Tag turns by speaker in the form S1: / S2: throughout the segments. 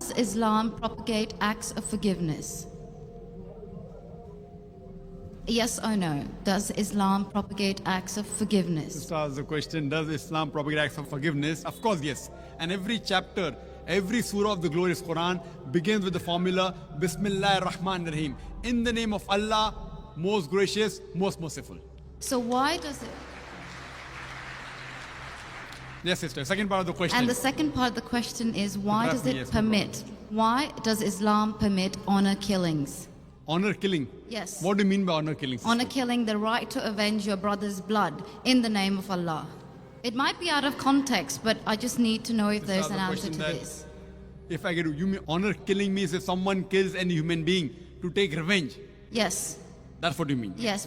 S1: Does Islam propagate acts of forgiveness? Yes or no? Does Islam propagate acts of forgiveness?
S2: Ustaz, the question, does Islam propagate acts of forgiveness? Of course, yes. And every chapter, every surah of the glorious Quran begins with the formula Bismillahir Rahmanir Rahim. In the name of Allah, most gracious, most merciful.
S1: So why does it?
S2: Yes, sister. Second part of the question.
S1: And the second part of the question is why
S2: Trust
S1: does
S2: me,
S1: it
S2: yes, no
S1: permit? Why does Islam permit honor killings?
S2: Honor killing.
S1: Yes.
S2: What do you mean by honor killing? Sister?
S1: Honor killing, the right to avenge your brother's blood in the name of Allah. It might be out of context, but I just need to know if there's
S2: Ustaz,
S1: an
S2: the
S1: answer
S2: question
S1: to
S2: that-
S1: this.
S2: If I get you mean honor killing means if someone kills any human being to take revenge.
S1: Yes.
S2: That's what you mean.
S1: Yes.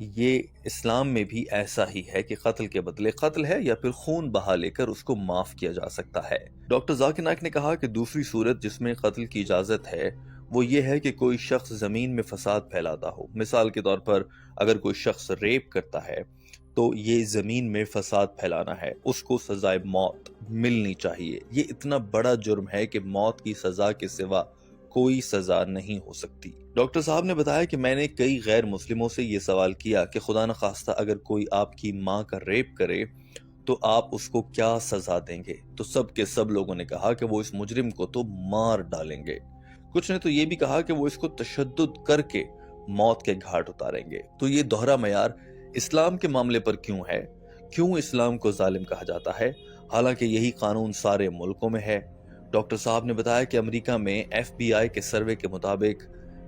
S3: یہ اسلام میں بھی ایسا ہی ہے کہ قتل کے بدلے قتل ہے یا پھر خون بہا لے کر اس کو معاف کیا جا سکتا ہے۔ ڈاکٹر ذاکر نائک نے کہا کہ دوسری صورت جس میں قتل کی اجازت ہے وہ یہ ہے کہ کوئی شخص زمین میں فساد پھیلاتا ہو۔ مثال کے طور پر اگر کوئی شخص ریپ کرتا ہے تو یہ زمین میں فساد پھیلانا ہے، اس کو سزائے موت ملنی چاہیے۔ یہ اتنا بڑا جرم ہے کہ موت کی سزا کے سوا کوئی سزا نہیں ہو سکتی۔ ڈاکٹر صاحب نے بتایا کہ میں نے کئی غیر مسلموں سے یہ سوال کیا کہ خدا نخواستہ اگر کوئی آپ کی ماں کا ریپ کرے تو آپ اس کو کیا سزا دیں گے؟ تو سب کے سب لوگوں نے کہا کہ وہ اس مجرم کو تو مار ڈالیں گے۔ کچھ نے تو یہ بھی کہا کہ وہ اس کو تشدد کر کے موت کے گھاٹ اتاریں گے۔ تو یہ دوہرا معیار اسلام کے معاملے پر کیوں ہے؟ کیوں اسلام کو ظالم کہا جاتا ہے حالانکہ یہی قانون سارے ملکوں میں ہے؟ ڈاکٹر صاحب نے بتایا کہ امریکہ میں ایف بی آئی کے سروے کے مطابق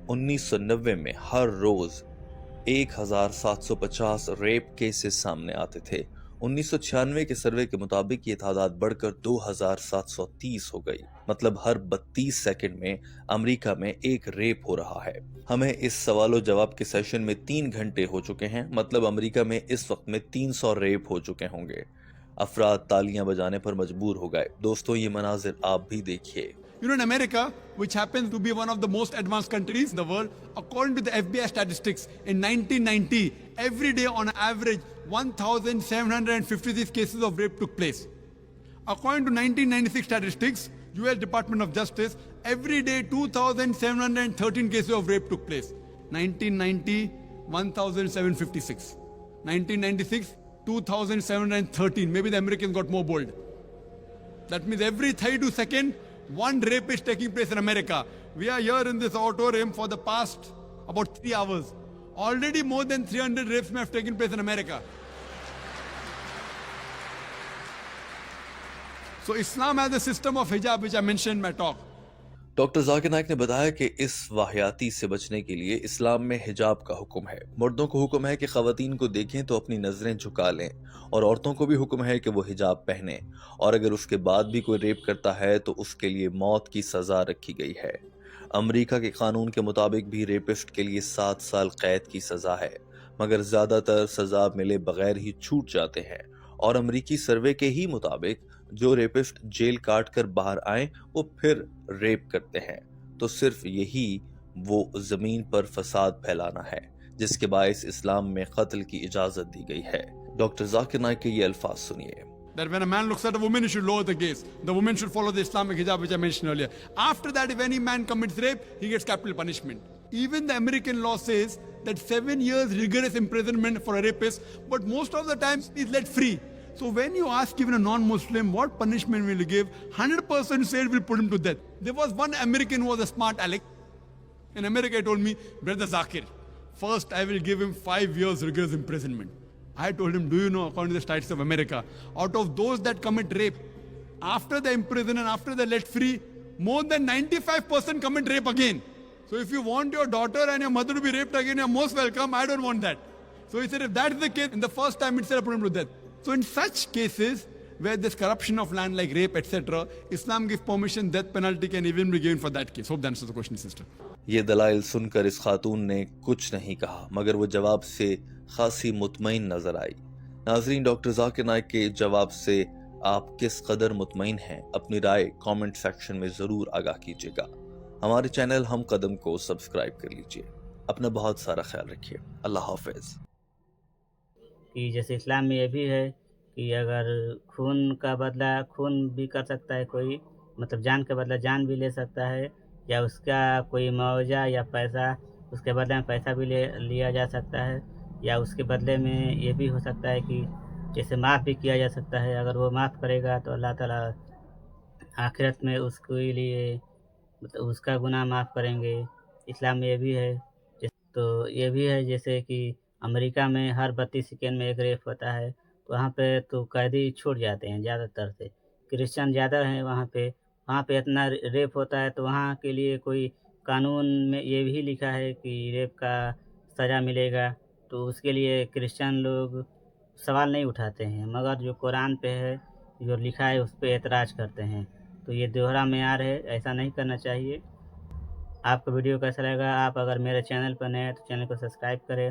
S3: 1990 میں ہر روز 1750 ریپ کیسز سامنے آتے تھے۔ 1996 کے سروے کے مطابق یہ تعداد بڑھ کر 2730 ہو گئی، مطلب ہر 32 سیکنڈ میں امریکہ میں ایک ریپ ہو رہا ہے۔ ہمیں اس سوال و جواب کے سیشن میں 3 گھنٹے ہو چکے ہیں، مطلب امریکہ میں اس وقت میں 300 ریپ ہو چکے ہوں گے۔ افراد تالیاں بجانے پر مجبور ہو گئے۔ دوستو یہ مناظر آپ بھی دیکھیے۔
S2: You know, in America, which happens to be one of the most advanced countries in the world, according to the FBI statistics, in 1990, every day on average, 1,756 cases of rape took place. According to 1996 statistics, US Department of Justice, every day 2,713 cases of rape took place. 1990, 1,756. 1996, 2,713. Maybe the Americans got more bold. That means every 32 seconds, one rape is taking place in America. We are here in this auditorium for the past about 3 hours. Already more than 300 rapes may have taken place in America. So Islam has a system of hijab which I mentioned in my talk.
S3: Doctor Zakir Naik نے بتایا کہ اس واحیاتی سے بچنے کے لیے اسلام میں حجاب کا حکم ہے۔ مردوں کو حکم ہے کہ خواتین کو دیکھیں تو اپنی نظریں جھکا لیں، اور عورتوں کو بھی حکم ہے کہ وہ حجاب پہنیں، اور اگر اس کے بعد بھی کوئی ریپ کرتا ہے تو اس کے لیے موت کی سزا رکھی گئی ہے۔ امریکہ کے قانون کے مطابق بھی ریپسٹ کے لیے 7 سال قید کی سزا ہے، مگر زیادہ تر سزا ملے بغیر ہی چھوٹ جاتے ہیں، اور امریکی سروے کے ہی مطابق جو ریپسٹ جیل کاٹ کر باہر آئیں وہ پھر ریپ کرتے ہیں، تو صرف یہی وہ زمین پر فساد پھیلانا ہے جس کے باعث اسلام میں قتل کی اجازت دی گئی ہے۔ ڈاکٹر ذاکر نائک کے یہ الفاظ سنیے۔
S2: That when a man looks at a woman, he should lower the gaze. The woman should follow the Islamic hijab which I mentioned earlier. After that, if any man commits rape, he gets capital punishment. Even the American law says that 7 years rigorous imprisonment for a rapist, but most of the time he's let free. So when you ask even a non-Muslim what punishment will you give, 100% say we'll put him to death. There was one American who was a smart aleck. In America he told me, Brother Zakir, first I will give him 5 years rigorous imprisonment. I told him, do you know, according to the statutes of America, out of those that commit rape, after they imprison and after they're let free, more than 95% commit rape again. So if you want your daughter and your mother to be raped again, you're most welcome. I don't want that. So he said, if that's the case, in the first time itself, put him to death. So in such cases, where there's corruption of land like rape, etc., Islam gives permission, death penalty can even be given for that case. Hope that answers the question, sister.
S3: یہ دلائل سن کر اس خاتون نے کچھ نہیں کہا، مگر وہ جواب سے خاصی مطمئن نظر آئی۔ ناظرین، ڈاکٹر ذاکر نائک کے جواب سے آپ کس قدر مطمئن ہیں؟ اپنی رائے کامنٹ سیکشن میں ضرور آگاہ کیجیے گا۔ ہمارے چینل ہم قدم کو سبسکرائب کر لیجیے۔ اپنا بہت سارا خیال رکھیے۔ اللہ حافظ۔
S4: کہ جیسے اسلام میں یہ بھی ہے کہ اگر خون کا بدلہ خون بھی کر سکتا ہے کوئی، مطلب جان کا بدلہ جان بھی لے سکتا ہے، یا اس کا کوئی معاوضہ یا پیسہ، اس کے بدلے میں پیسہ بھی لیا جا سکتا ہے، یا اس کے بدلے میں یہ بھی ہو سکتا ہے کہ جیسے معاف بھی کیا جا سکتا ہے۔ اگر وہ معاف کرے گا تو اللہ تعالیٰ آخرت میں اس کے لیے مطلب اس کا گناہ معاف کریں گے۔ اسلام میں یہ بھی ہے۔ تو یہ بھی ہے جیسے کہ امریکہ میں ہر 32 سیکنڈ میں ایک ریپ ہوتا ہے، تو وہاں پہ تو قیدی چھوٹ جاتے ہیں زیادہ تر سے، کرسچن زیادہ ہیں وہاں پہ اتنا ریپ ہوتا ہے، تو وہاں کے لیے کوئی قانون میں یہ بھی لکھا ہے کہ ریپ کا سزا ملے گا، تو اس کے لیے کرسچن لوگ سوال نہیں اٹھاتے ہیں، مگر جو قرآن پہ ہے جو لکھا ہے اس پہ اعتراض کرتے ہیں۔ تو یہ دوہرا معیار ہے، ایسا نہیں کرنا چاہیے۔ آپ کو ویڈیو کیسا لگا؟ آپ اگر میرے چینل پر نئے ہیں تو چینل کو سبسکرائب کریں